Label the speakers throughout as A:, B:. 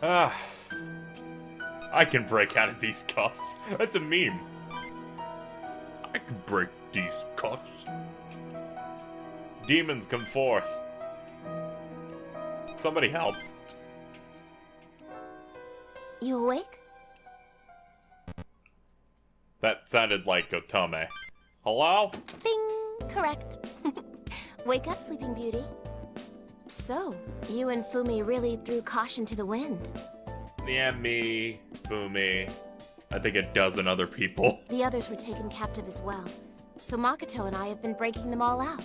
A: Ah, I can break out of these cuffs. That's a meme. I can break these cuffs. Demons, come forth. Somebody help.
B: You awake?
A: That sounded like Otome. Hello?
B: Bing! Correct. Wake up, Sleeping Beauty. So, you and Fumi really threw caution to the wind.
A: Yeah, me, Fumi, I think a dozen other people.
B: The others were taken captive as well, so Makoto and I have been breaking them all out.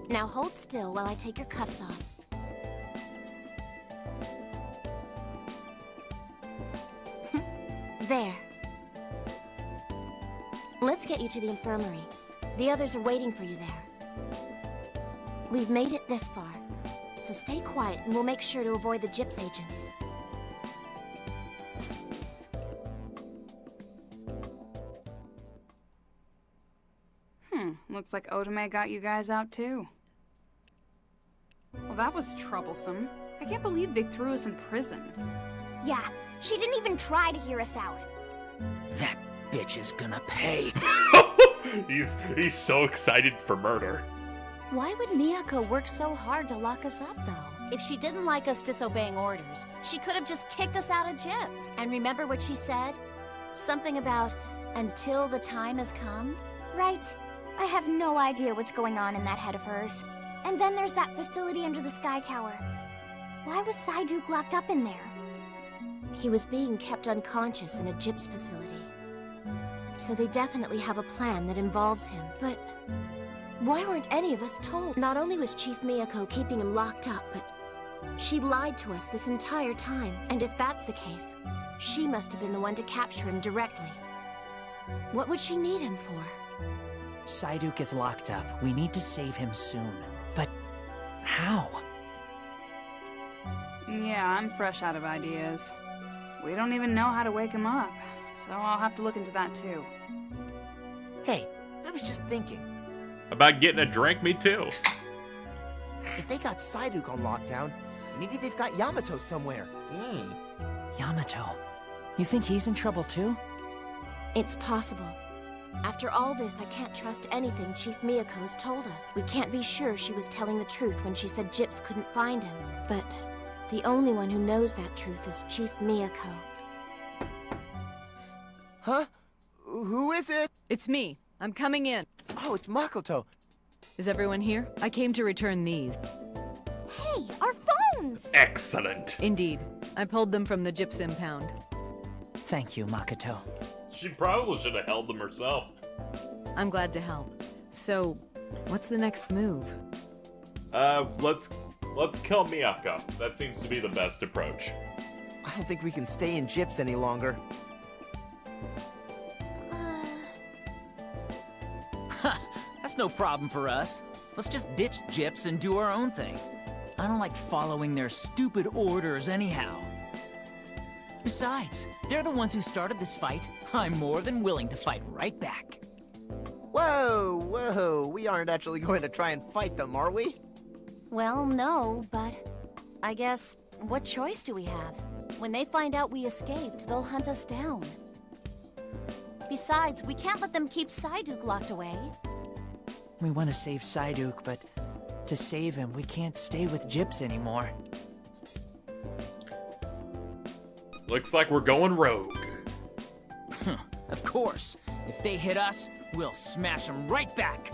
B: Now hold still while I take your cuffs off. There. Let's get you to the infirmary. The others are waiting for you there. We've made it this far, so stay quiet and we'll make sure to avoid the Gyps agents.
C: Looks like Otome got you guys out too. Well, that was troublesome. I can't believe they threw us in prison.
D: Yeah, she didn't even try to hear us out.
E: That bitch is gonna pay.
A: He's so excited for murder.
B: Why would Miyako work so hard to lock us up, though? If she didn't like us disobeying orders, she could have just kicked us out of Gyps. And remember what she said? Something about, until the time has come?
D: Right. I have no idea what's going on in that head of hers. And then there's that facility under the Sky Tower. Why was Psyduke locked up in there?
B: He was being kept unconscious in a Gyps facility. So they definitely have a plan that involves him. But why weren't any of us told? Not only was Chief Miyako keeping him locked up, but she lied to us this entire time. And if that's the case, she must have been the one to capture him directly. What would she need him for?
E: Psyduke is locked up. We need to save him soon. But how?
C: Yeah, I'm fresh out of ideas. We don't even know how to wake him up, so I'll have to look into that too.
F: Hey, I was just thinking.
A: About getting a drink, me too.
F: If they got Psyduke on lockdown, maybe they've got Yamato somewhere.
E: Yamato. You think he's in trouble too?
B: It's possible. After all this, I can't trust anything Chief Miyako's told us. We can't be sure she was telling the truth when she said Gyps couldn't find him. But the only one who knows that truth is Chief Miyako.
F: Huh? Who is it?
G: It's me. I'm coming in.
F: Oh, it's Makoto.
G: Is everyone here? I came to return these.
D: Hey, our phones!
A: Excellent.
G: Indeed. I pulled them from the Gyps impound.
E: Thank you, Makoto.
A: She probably should have held them herself.
G: I'm glad to help. So, what's the next move?
A: Let's kill Miyako. That seems to be the best approach.
F: I don't think we can stay in Gyps any longer.
E: That's no problem for us. Let's just ditch Gyps and do our own thing. I don't like following their stupid orders anyhow. Besides, they're the ones who started this fight. I'm more than willing to fight right back.
F: Whoa, whoa, we aren't actually going to try and fight them, are we?
B: Well, no, but I guess, what choice do we have? When they find out we escaped, they'll hunt us down. Besides, we can't let them keep Psyduke locked away.
E: We want to save Psyduke, but to save him, we can't stay with Gyps anymore.
A: Looks like we're going rogue.
E: Of course. If they hit us, we'll smash them right back.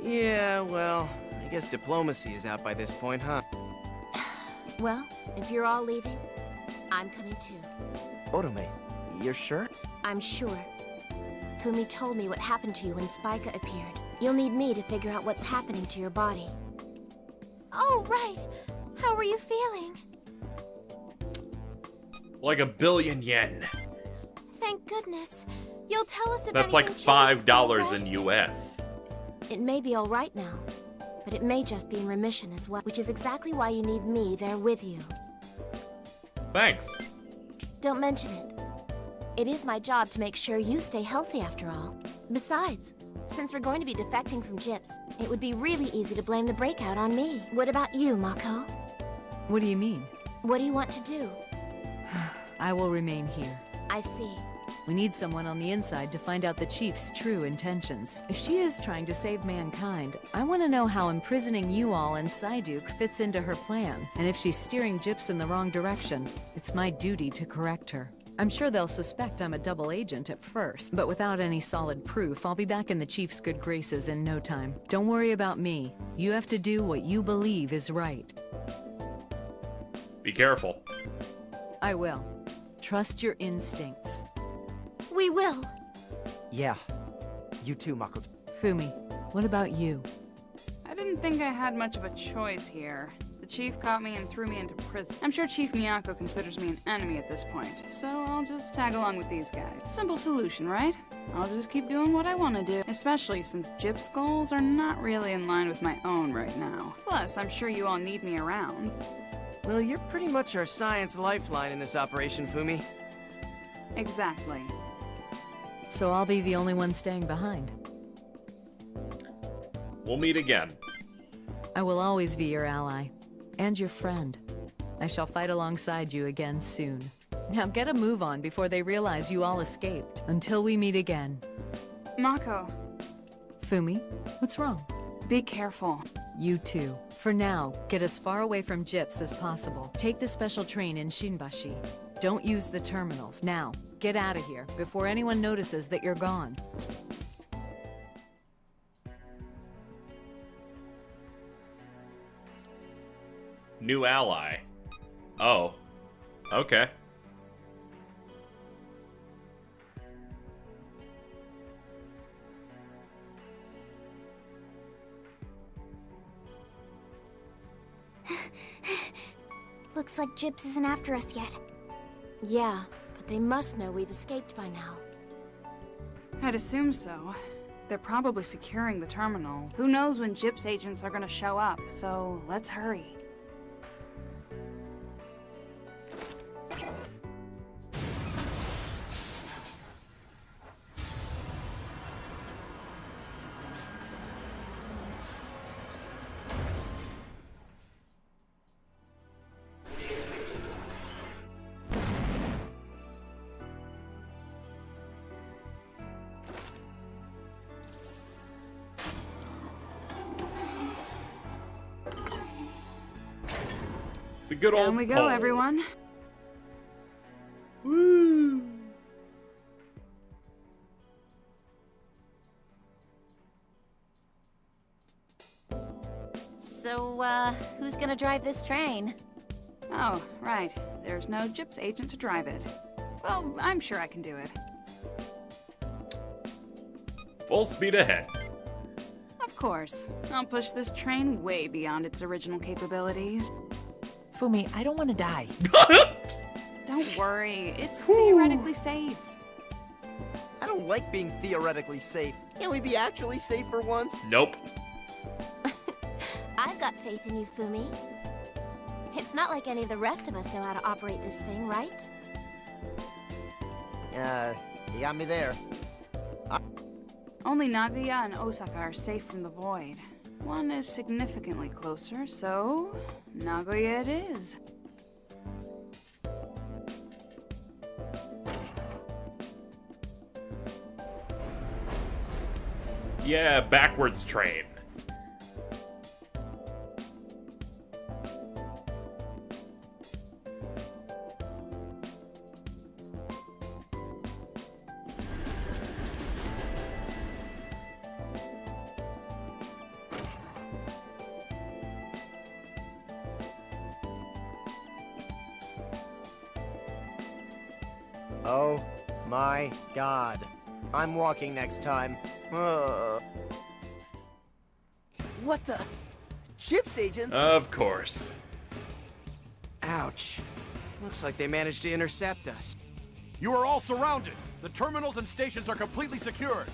H: Yeah, well, I guess diplomacy is out by this point, huh?
B: Well, if you're all leaving, I'm coming too.
F: Otome, you're sure?
B: I'm sure. Fumi told me what happened to you when Spica appeared. You'll need me to figure out what's happening to your body. Oh, right. How are you feeling?
A: Like 1,000,000,000 yen.
B: Thank goodness. You'll tell us if
A: That's like
B: anything changes,
A: $5
B: though,
A: in
B: right?
A: US.
B: It may be all right now, but it may just be in remission as well, which is exactly why you need me there with you.
A: Thanks.
B: Don't mention it. It is my job to make sure you stay healthy after all. Besides, since we're going to be defecting from Gyps, it would be really easy to blame the breakout on me. What about you, Mako?
G: What do you mean?
B: What do you want to do?
G: I will remain here.
B: I see.
G: We need someone on the inside to find out the Chief's true intentions. If she is trying to save mankind, I want to know how imprisoning you all and Psyduke fits into her plan. And if she's steering Gyps in the wrong direction, it's my duty to correct her. I'm sure they'll suspect I'm a double agent at first, but without any solid proof, I'll be back in the Chief's good graces in no time. Don't worry about me. You have to do what you believe is right.
A: Be careful.
G: I will. Trust your instincts.
B: We will.
F: Yeah. You too, Mako.
G: Fumi, what about you?
C: I didn't think I had much of a choice here. The chief caught me and threw me into prison. I'm sure Chief Miyako considers me an enemy at this point, so I'll just tag along with these guys. Simple solution, right? I'll just keep doing what I want to do, especially since Gyp's goals are not really in line with my own right now. Plus, I'm sure you all need me around.
H: Well, you're pretty much our science lifeline in this operation, Fumi.
C: Exactly.
G: So I'll be the only one staying behind.
A: We'll meet again.
G: I will always be your ally. And your friend. I shall fight alongside you again soon. Now get a move on before they realize you all escaped. Until we meet again.
C: Mako,
G: Fumi, what's wrong?
C: be careful.
G: You too. For now, get as far away from Gyps as possible. Take the special train in Shinbashi. Don't use the terminals. Now, get out of here before anyone notices that you're gone.
A: New ally. Oh. Okay.
D: Looks like Gyps isn't after us yet.
B: Yeah, but they must know we've escaped by now.
C: I'd assume so. They're probably securing the terminal. Who knows when Gyp's agents are gonna show up, so let's hurry.
A: The good old
C: Down we go,
A: pole.
C: everyone.
A: Woo!
B: So, who's gonna drive this train?
C: Oh, right. There's no Gyp's agent to drive it. Well, I'm sure I can do it.
A: Full speed ahead.
C: Of course. I'll push this train way beyond its original capabilities.
F: Fumi, I don't want to die.
C: Don't worry, it's theoretically safe.
F: I don't like being theoretically safe. Can't we be actually safe for once?
A: Nope.
B: I've got faith in you, Fumi. It's not like any of the rest of us know how to operate this thing, right?
F: You got me there.
C: Only Nagoya and Osaka are safe from the void. One is significantly closer, so Nagoya it is.
A: Yeah, backwards train.
F: Oh my god. I'm walking next time. What the? Gyp's agents?
A: Of course.
H: Ouch. Looks like they managed to intercept us.
I: You are all surrounded. The terminals and stations are completely secured.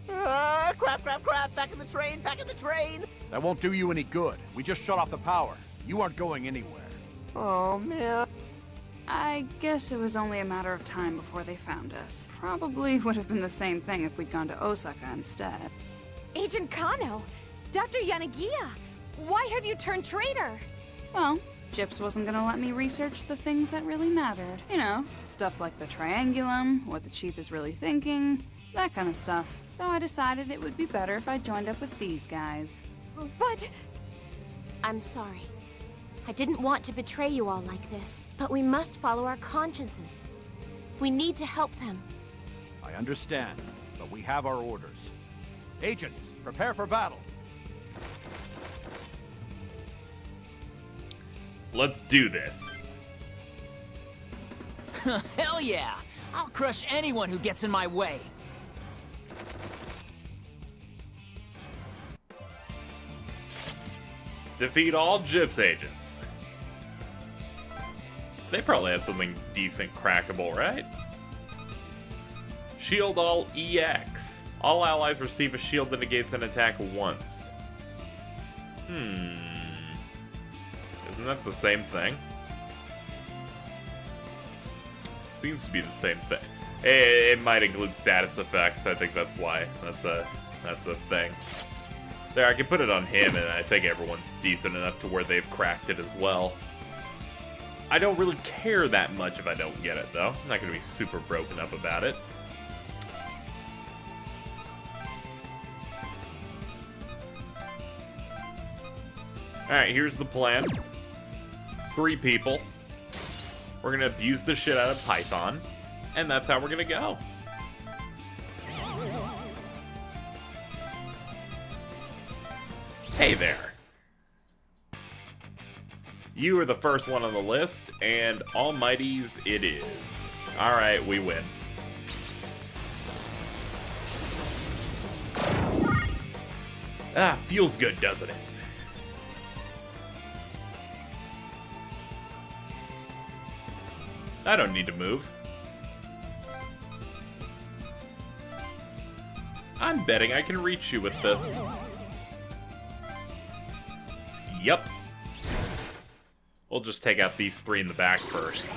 F: Crap, crap, crap! Back in the train! Back in the train!
I: That won't do you any good. We just shut off the power. You aren't going anywhere.
F: Oh, man.
C: I guess it was only a matter of time before they found us. Probably would have been the same thing if we'd gone to Osaka instead.
J: Agent Kano! Dr. Yanagiya! Why have you turned traitor?
C: Well, Gyps wasn't gonna let me research the things that really mattered. You know, stuff like the triangulum, what the chief is really thinking, that kind of stuff. So I decided it would be better if I joined up with these guys.
B: But... I'm sorry. I didn't want to betray you all like this, but we must follow our consciences. We need to help them.
I: I understand, but we have our orders. Agents, prepare for battle.
A: Let's do this.
E: Hell yeah! I'll crush anyone who gets in my way.
A: Defeat all Gyps agents. They probably had something decent crackable, right? Shield all EX. All allies receive a shield that negates an attack once. Isn't that the same thing? Seems to be the same thing. It might include status effects. I think that's why. That's a thing. There, I can put it on him, and I think everyone's decent enough to where they've cracked it as well. I don't really care that much if I don't get it, though. I'm not going to be super broken up about it. Alright, here's the plan. 3 people. We're going to abuse the shit out of Python, and that's how we're going to go. Hey there. You are the first one on the list, and Almighty's it is. Alright, we win. Ah, feels good, doesn't it? I don't need to move. I'm betting I can reach you with this. Yup. We'll just take out these 3 in the back first.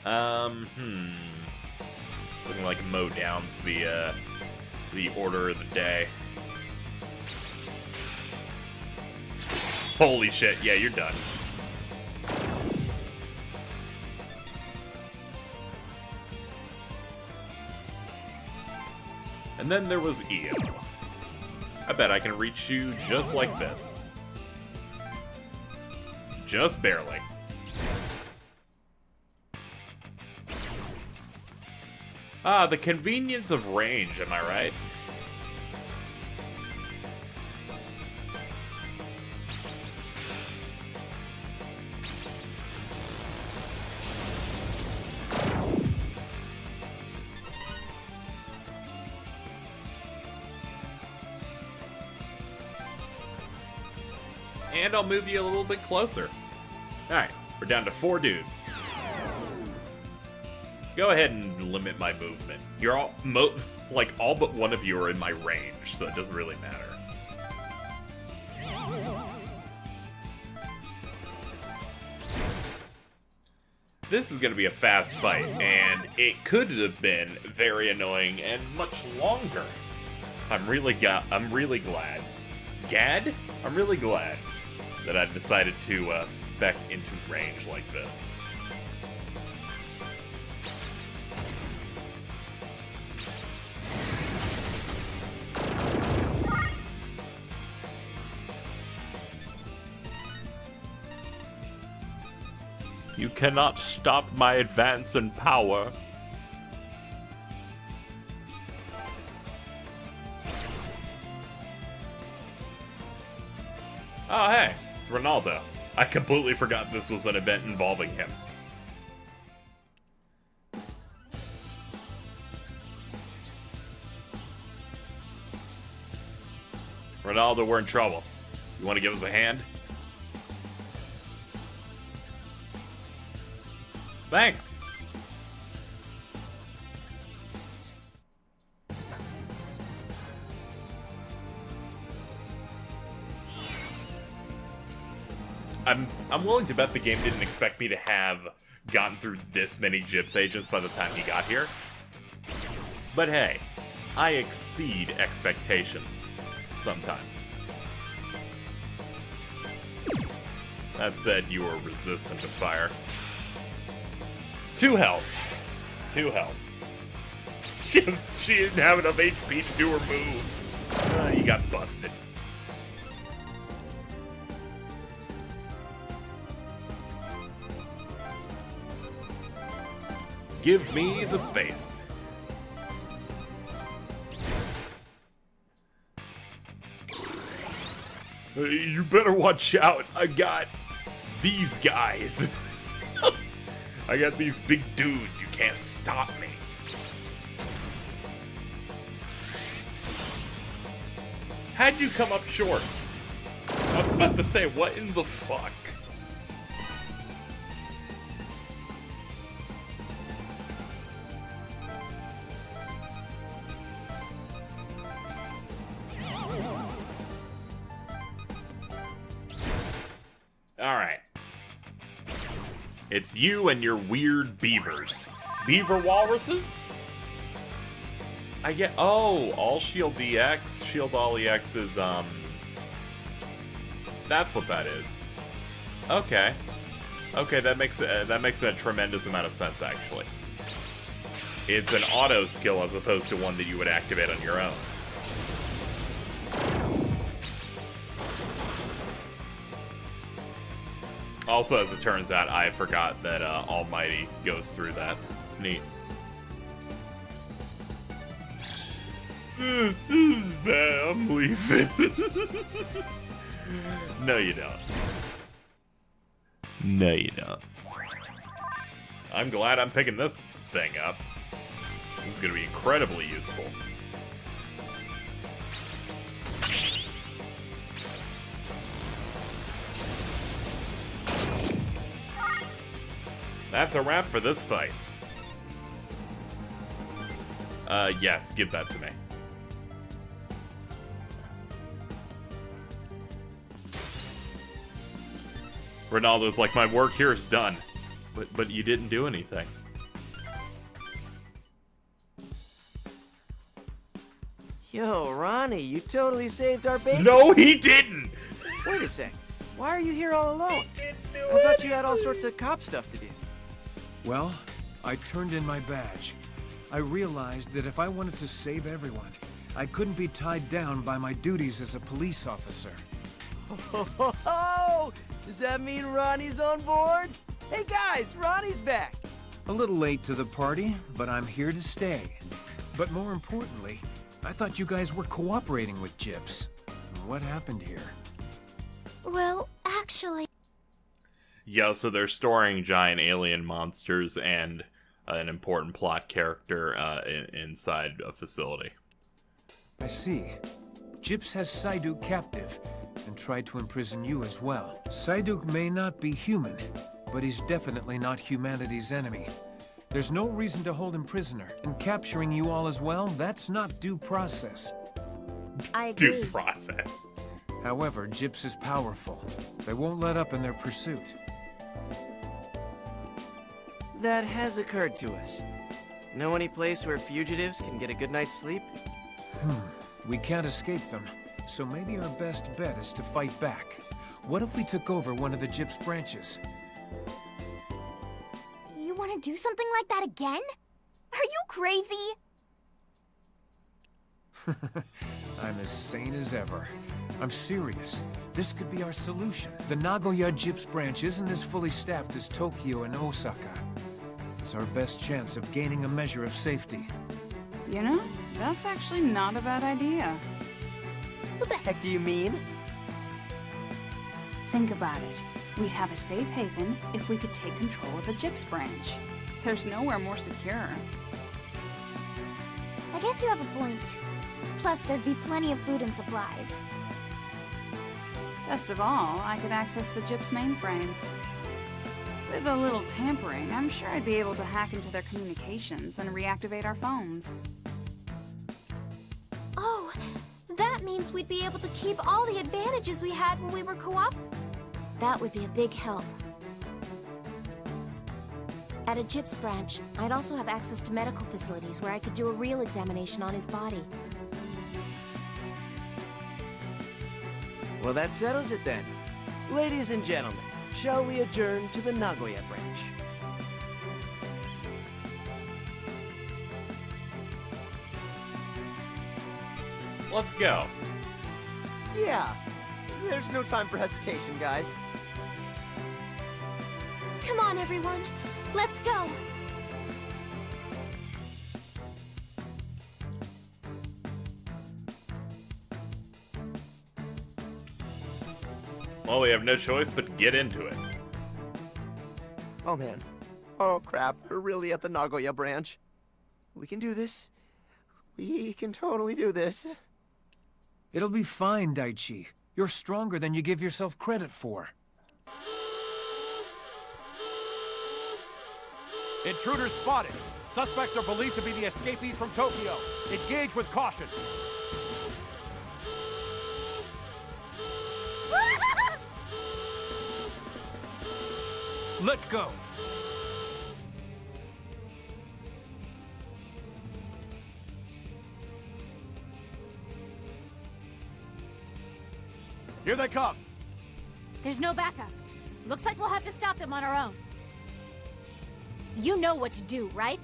A: Looking like mow down's the order of the day. Holy shit, yeah, you're done. And then there was EO. I bet I can reach you just like this. Just barely. Ah, the convenience of range, am I right? And I'll move you a little bit closer. Alright, we're down to 4 dudes. Go ahead and limit my movement. You're all, like, all but one of you are in my range, so it doesn't really matter. This is gonna be a fast fight, and it could have been very annoying and much longer. I'm really glad. I'm really glad that I decided to spec into range like this. You cannot stop my advance in power. Oh, hey, it's Ronaldo. I completely forgot this was an event involving him. Ronaldo, we're in trouble. You want to give us a hand? Thanks. I'm willing to bet the game didn't expect me to have gotten through this many Gyps agents by the time he got here. But hey, I exceed expectations sometimes. That said, you are resistant to fire. 2 health. 2 health. She didn't have enough HP to do her move. You got busted. Give me the space. You better watch out. I got these guys. I got these big dudes. You can't stop me. How'd you come up short? I was about to say, what in the fuck? Alright. It's you and your weird beavers. Beaver walruses? I get. Oh, all shield EX. Shield all EX is, that's what that is. Okay. Okay, that makes a tremendous amount of sense, actually. It's an auto skill as opposed to one that you would activate on your own. Also, as it turns out, I forgot that Almighty goes through that. Neat. This is bad. I'm leaving. No, you don't. No, you don't. I'm glad I'm picking this thing up. This is going to be incredibly useful. That's a wrap for this fight. Yes, give that to me. Ronaldo's like, my work here is done. But you didn't do anything.
H: Yo, Ronnie, you totally saved our baby.
A: No, he didn't!
H: Wait a sec. Why are you here all alone? I thought you had all sorts of cop stuff to do.
J: Well, I turned in my badge. I realized that if I wanted to save everyone, I couldn't be tied down by my duties as a police officer.
H: Oh, does that mean Ronnie's on board? Hey guys, Ronnie's back!
J: A little late to the party, but I'm here to stay. But more importantly, I thought you guys were cooperating with Gyps. What happened here?
D: Well, actually...
A: Yeah, so they're storing giant alien monsters and an important plot character inside a facility.
J: I see. Gyps has Psyduke captive and tried to imprison you as well. Psyduke may not be human, but he's definitely not humanity's enemy. There's no reason to hold him prisoner, and capturing you all as well, that's not due process.
B: I agree.
A: Due process.
J: However, Gyps is powerful. They won't let up in their pursuit.
H: That has occurred to us. Know any place where fugitives can get a good night's sleep?
J: We can't escape them, so maybe our best bet is to fight back. What if we took over one of the Gyps branches?
D: You want to do something like that again? Are you crazy?
J: I'm as sane as ever. I'm serious. This could be our solution. The Nagoya Gyps branch isn't as fully staffed as Tokyo and Osaka. It's our best chance of gaining a measure of safety.
C: You know, that's actually not a bad idea.
F: What the heck do you mean?
C: Think about it. We'd have a safe haven if we could take control of the Gyps branch. There's nowhere more secure.
D: I guess you have a point. Plus, there'd be plenty of food and supplies.
C: Best of all, I could access the Gyps mainframe. With a little tampering, I'm sure I'd be able to hack into their communications and reactivate our phones.
B: Oh, that means we'd be able to keep all the advantages we had when we were co-op. That would be a big help. At a Gyps branch, I'd also have access to medical facilities where I could do a real examination on his body.
H: Well, that settles it then. Ladies and gentlemen, Shall we adjourn to the Nagoya branch?
A: Let's go.
F: Yeah. There's no time for hesitation, guys.
B: Come on, everyone. Let's go.
A: Well, we have no choice but to get into it.
F: Oh, man. Oh, crap. We're really at the Nagoya branch. We can do this. We can totally do this.
J: It'll be fine, Daichi. You're stronger than you give yourself credit for.
I: Intruders spotted. Suspects are believed to be the escapees from Tokyo. Engage with caution.
J: Let's go.
I: Here they come.
K: There's no backup. Looks like we'll have to stop them on our own. You know what to do, right?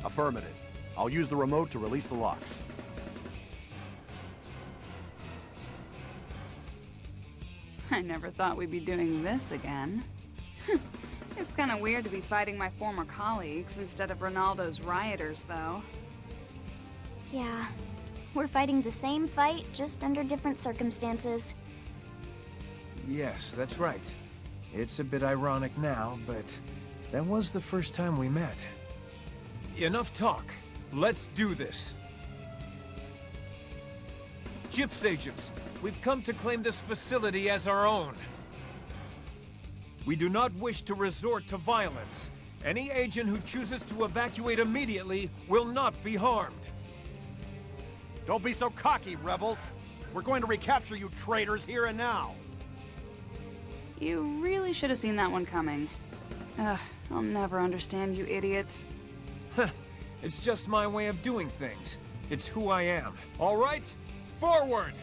I: Affirmative. I'll use the remote to release the locks.
C: I never thought we'd be doing this again. It's kind of weird to be fighting my former colleagues instead of Ronaldo's rioters, though.
D: Yeah. We're fighting the same fight, just under different circumstances.
J: Yes, that's right. It's a bit ironic now, but that was the first time we met. Enough talk. Let's do this. Gyps agents, we've come to claim this facility as our own. We do not wish to resort to violence. Any agent who chooses to evacuate immediately will not be harmed.
I: Don't be so cocky, rebels. We're going to recapture you traitors here and now.
C: You really should have seen that one coming. Ugh, I'll never understand you idiots.
J: It's just my way of doing things. It's who I am. All right? Forward!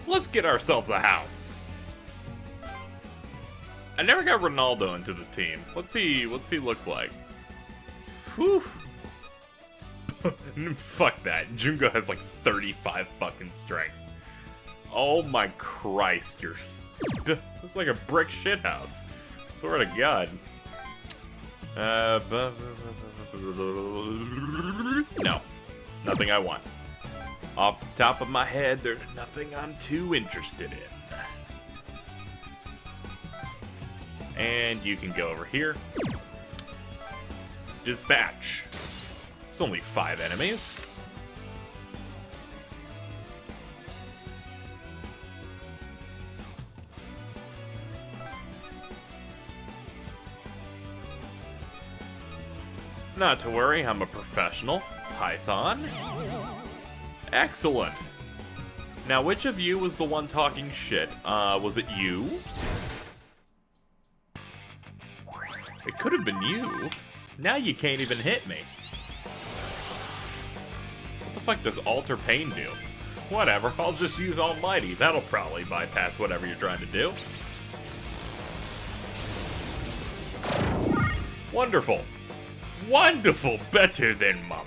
A: Let's get ourselves a house. I never got Ronaldo into the team. What's he look like? Whew. Fuck that. Jungo has like 35 fucking strength. Oh my Christ, you're... It's like a brick shithouse. Swear to God. No. Nothing I want. Off the top of my head, there's nothing I'm too interested in. And you can go over here. Dispatch. It's only 5 enemies. Not to worry, I'm a professional. Python. Excellent. Now, which of you was the one talking shit? Was it you? It could have been you. Now you can't even hit me. What the fuck does Alter Pain do? Whatever, I'll just use Almighty. That'll probably bypass whatever you're trying to do. Wonderful. Wonderful. Better than Mama.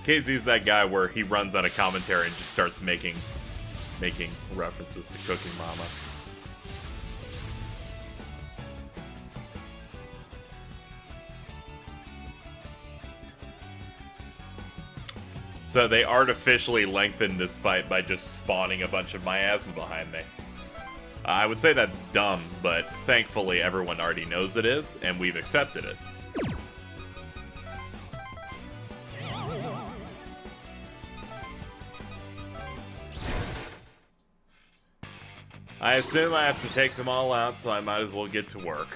A: KZ's that guy where he runs out of commentary and just starts making references to Cooking Mama. So they artificially lengthened this fight by just spawning a bunch of miasma behind me. I would say that's dumb, but thankfully everyone already knows it is, and we've accepted it. I assume I have to take them all out, so I might as well get to work.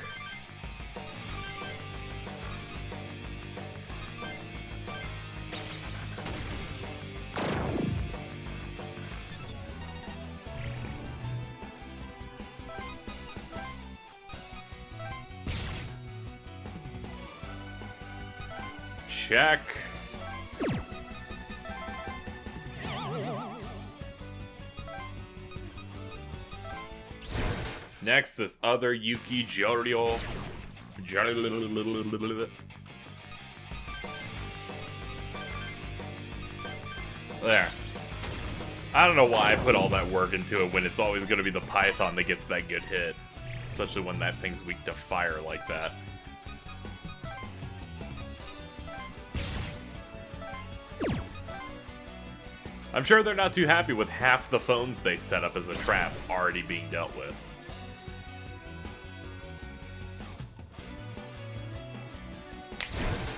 A: check. Next, this other Yuki Joryo. There. I don't know why I put all that work into it when it's always going to be the Python that gets that good hit. Especially when that thing's weak to fire like that. I'm sure they're not too happy with half the phones they set up as a trap already being dealt with.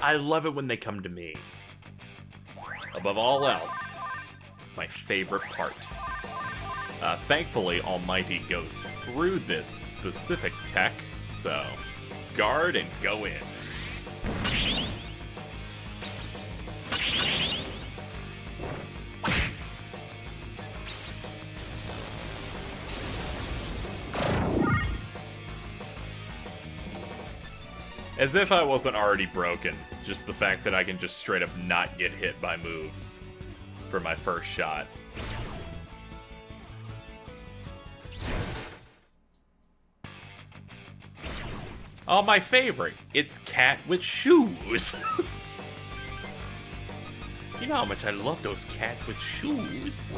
A: I love it when they come to me. Above all else, it's my favorite part. Thankfully, Almighty goes through this specific tech, so guard and go in. As if I wasn't already broken, just the fact that I can just straight up not get hit by moves for my first shot. Oh, my favorite. It's cat with shoes. You know how much I love those cats with shoes.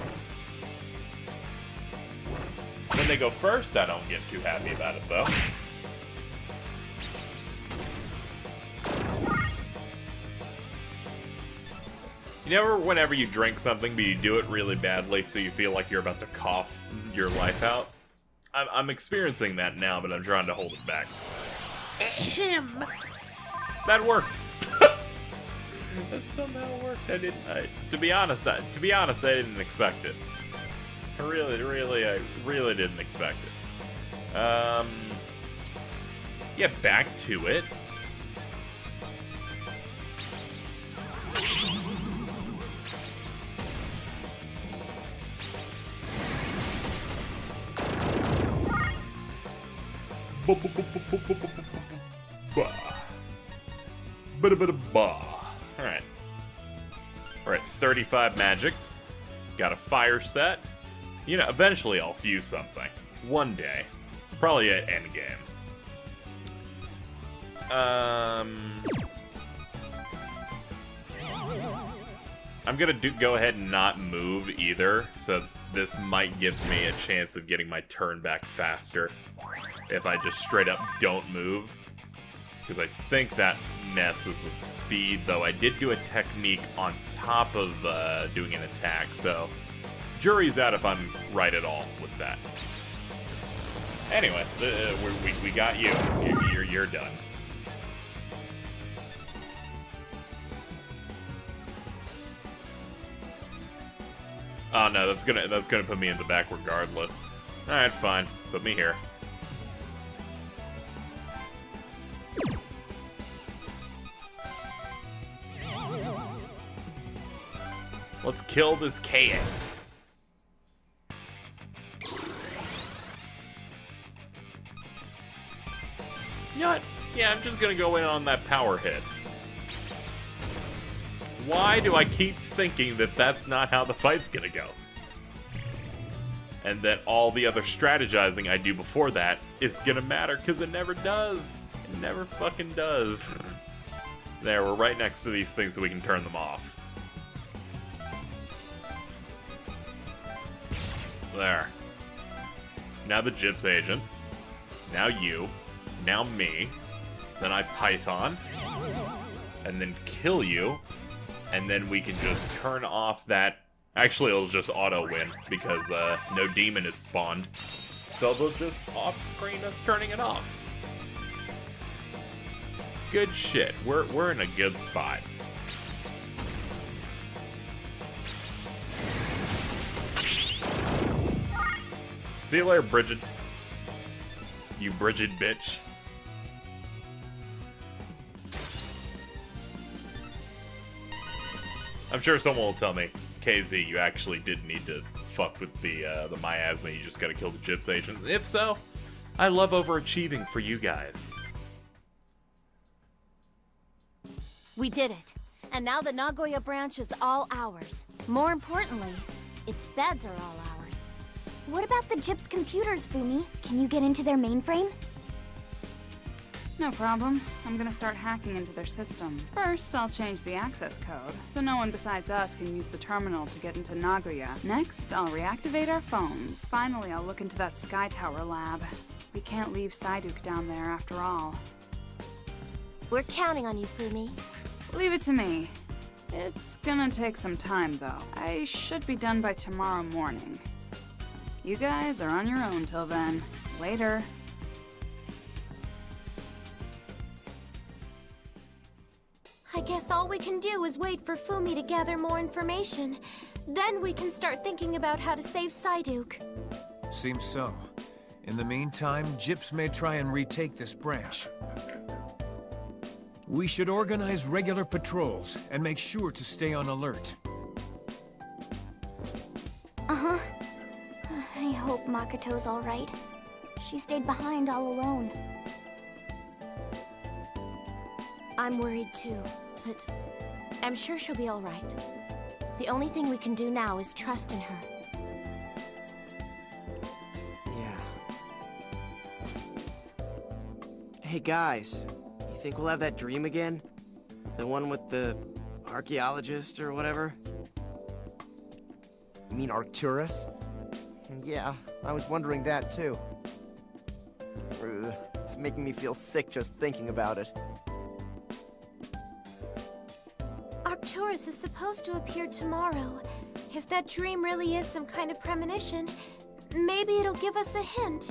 A: When they go first, I don't get too happy about it, though. You know, whenever you drink something, but you do it really badly, so you feel like you're about to cough your life out? I'm experiencing that now, but I'm trying to hold it back. Ahem. That worked. That somehow worked. To be honest, I didn't expect it. I really didn't expect it. Yeah, back to it. Alright. We're at 35 magic. Got a fire set. You know, eventually I'll fuse something. One day. Probably at endgame. I'm gonna go ahead and not move either, so this might give me a chance of getting my turn back faster if I just straight up don't move. Because I think that messes with speed, though I did do a technique on top of doing an attack, so jury's out if I'm right at all with that. Anyway, we got you. You're done. Oh no, that's gonna put me in the back regardless. Alright, fine. Put me here. Let's kill this KA. You know what? Yeah, I'm just gonna go in on that power hit. Why do I keep thinking that that's not how the fight's gonna go? And that all the other strategizing I do before that is gonna matter, because it never does. It never fucking does. There, we're right next to these things so we can turn them off. There. Now the Gyps agent. Now you. Now me. Then I Python. And then kill you. And then we can just turn off that... Actually, it'll just auto-win, because no demon is spawned. So they'll just off-screen us turning it off. Good shit. We're in a good spot. See you later, Bridget. You Bridget bitch. I'm sure someone will tell me, KZ, you actually didn't need to fuck with the miasma, you just gotta kill the Gyps agent. If so, I love overachieving for you guys.
B: We did it. And now the Nagoya branch is all ours. More importantly, its beds are all ours.
D: What about the Gyps computers, Fumi? Can you get into their mainframe?
C: No problem. I'm gonna start hacking into their system. First, I'll change the access code, so no one besides us can use the terminal to get into Nagoya. Next, I'll reactivate our phones. Finally, I'll look into that Sky Tower lab. We can't leave Psyduke down there after all.
B: We're counting on you, Fumi.
C: Leave it to me. It's gonna take some time, though. I should be done by tomorrow morning. You guys are on your own till then. Later.
B: I guess all we can do is wait for Fumi to gather more information. Then we can start thinking about how to save Psyduke.
J: Seems so. In the meantime, Gyps may try and retake this branch. We should organize regular patrols and make sure to stay on alert.
D: Uh-huh. I hope Makoto's all right. She stayed behind all alone.
B: I'm worried too, but I'm sure she'll be all right. The only thing we can do now is trust in her.
H: Yeah. Hey guys, you think we'll have that dream again? The one with the archaeologist or whatever?
F: You mean Arcturus? Yeah, I was wondering that too. It's making me feel sick just thinking about it.
B: Arcturus is supposed to appear tomorrow. If that dream really is some kind of premonition, maybe it'll give us a hint.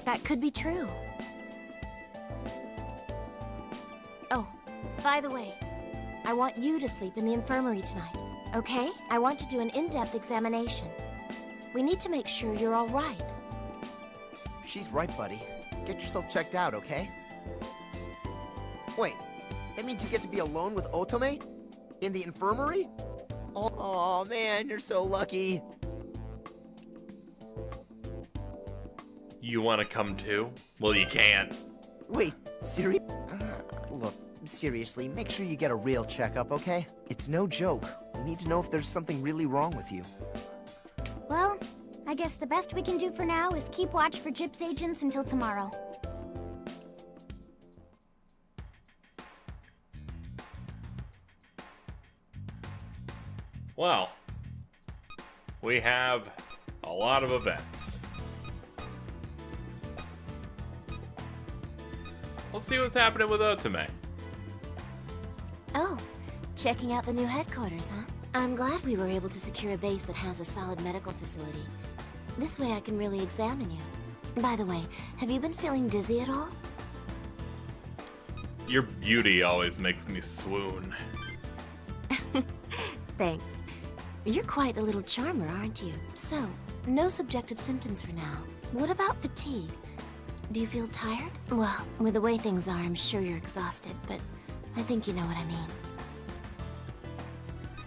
B: That could be true. Oh, by the way, I want you to sleep in the infirmary tonight, okay? I want to do an in-depth examination. We need to make sure you're all right.
F: She's right, buddy. Get yourself checked out, okay? Wait, that means you get to be alone with Otome? In the infirmary? Oh man, you're so lucky.
A: You want to come too? Well, you can't.
F: Wait, look, seriously, make sure you get a real checkup, okay? It's no joke. We need to know if there's something really wrong with you.
D: Well, I guess the best we can do for now is keep watch for Gyps agents until tomorrow.
A: Well, we have a lot of events. Let's see what's happening with Otome.
B: Oh, checking out the new headquarters, huh? I'm glad we were able to secure a base that has a solid medical facility. This way I can really examine you. By the way, have you been feeling dizzy at all?
A: Your beauty always makes me swoon.
B: Thanks. You're quite the little charmer, aren't you? So, no subjective symptoms for now. What about fatigue? Do you feel tired? Well, with the way things are, I'm sure you're exhausted, but I think you know what I mean.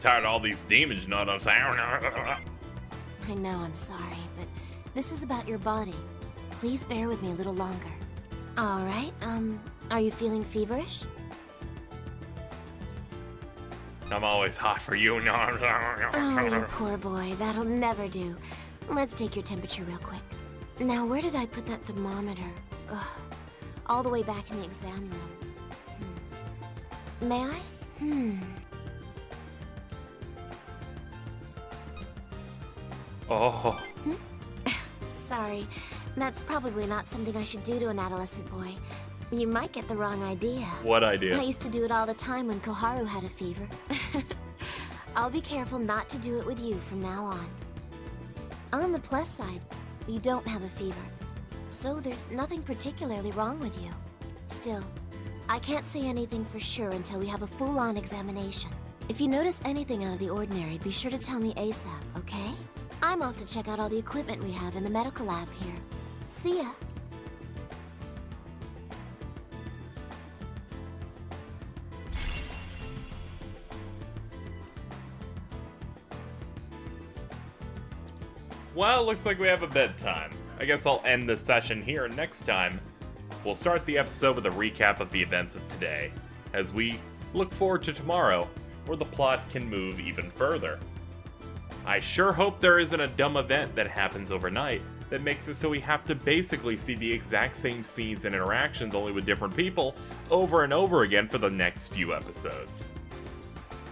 A: Tired of all these demons, you know what I'm saying?
B: I know I'm sorry, but this is about your body. Please bear with me a little longer. All right, are you feeling feverish?
A: I'm always hot for you.
B: Oh, you poor boy, that'll never do. Let's take your temperature real quick. Now, where did I put that thermometer? Ugh, all the way back in the exam room. May I?
A: Oh.
B: Sorry, that's probably not something I should do to an adolescent boy. You might get the wrong idea.
A: What idea?
B: I used to do it all the time when Koharu had a fever. I'll be careful not to do it with you from now on. On the plus side, you don't have a fever, so there's nothing particularly wrong with you. Still, I can't say anything for sure until we have a full-on examination. If you notice anything out of the ordinary, be sure to tell me ASAP, okay? I'm off to check out all the equipment we have in the medical lab here. See ya.
A: Well, looks like we have a bedtime. I guess I'll end the session here. Next time, we'll start the episode with a recap of the events of today, as we look forward to tomorrow, where the plot can move even further. I sure hope there isn't a dumb event that happens overnight that makes it so we have to basically see the exact same scenes and interactions, only with different people, over and over again for the next few episodes.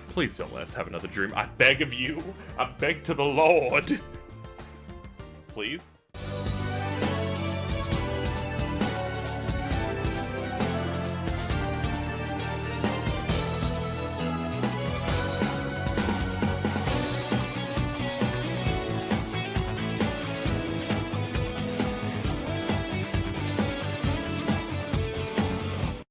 A: Please don't let us have another dream. I beg of you. I beg to the Lord. Please?